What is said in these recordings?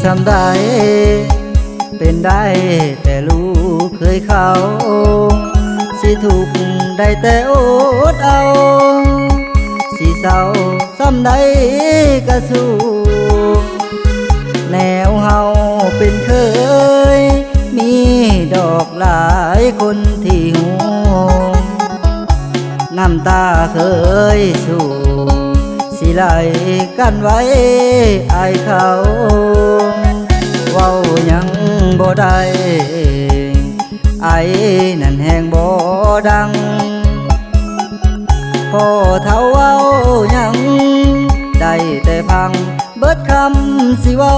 สำได้เป็นได้แต่ลูกเคยเขาสิถูกได้แต่อดเอาสิเศร้าซ้ำได้ก็สู้แนวเฮาเป็นเคยมีดอกหลายคนที่หูน้ำตาเคยสู้สิไหลกันไว้อายเขาเว้ายังบ่ได้ไอ้นั่นแหงบ่ดังพอเท่าเว้ายังได้แต่พังเบิดคำสิเว้า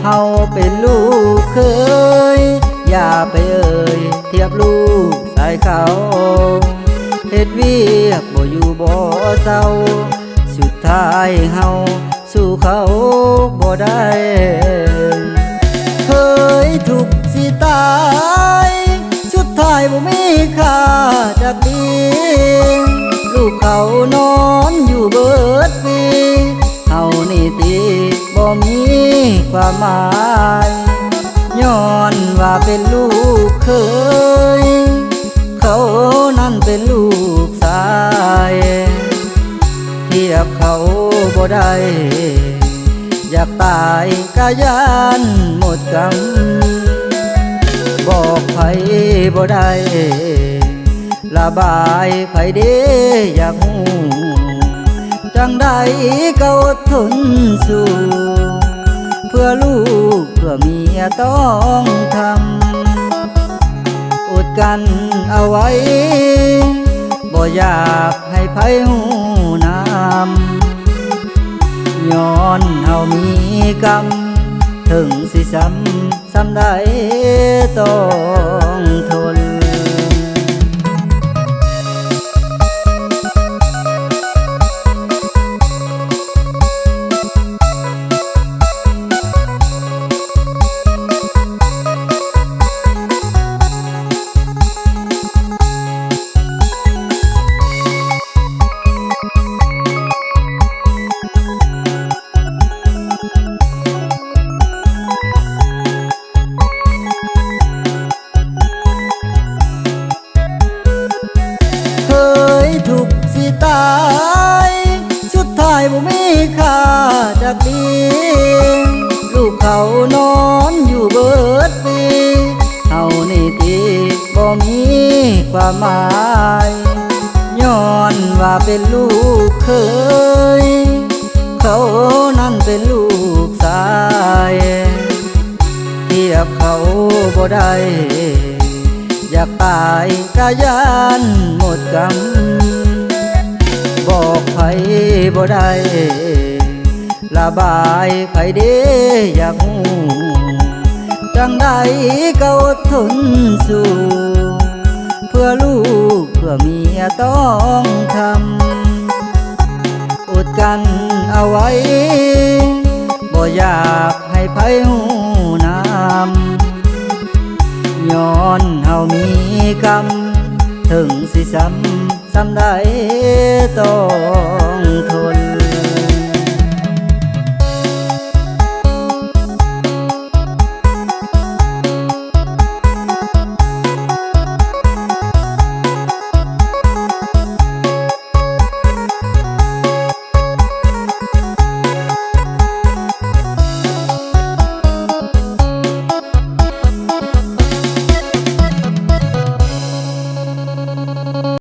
เฮาเป็นลูกเคยอย่าไปเอ่ยเทียบลูกสายเขาเฮ็ดเวียกบ่อยู่บ่เศร้าสุดท้ายเฮาสู้เขาบ่ได้เคยถูกสิตายสุดท้ายบ่มีค่าจักดีลูกเขานอนอยู่เบิดปีเฮานี่ติบ่มีความหมายย้อนว่าเป็นลูกเคยเขานั่นเป็นลูกชายเทียบเขาบ่ได้อยากตายกะยานหมดกำบอกไผบ่ได้ระบายไผเด้อยากหูจังใดก็อดทนสู้เพื่อลูกเพื่อเมียต้องทำอดกันเอาไว้บ่อยากให้ไผหูน้ำย้อนเฮามีกรรมถึงสิซ้ำได้ต้องทนถูกสิตายสุดท้ายบ่มีค่าจักดีลูกเขานอนอยู่เบิดปีเฮานี่ติบ่มีความหมายย้อนว่าเป็นลูกเคยเขานั่นเป็นลูกชายเทียบเขาบ่ได้อยากตายกะยานหมดกำบอกไผบ่ได้ระบายไผเด้อยากหูจังใดก็อดทนสู้เพื่อลูกเพื่อเมียต้องทำอดกันเอาไว้บ่อยากให้ไผหูน้ำย้อนเฮามีกรรมถึงสิซ้ำได้ต่อ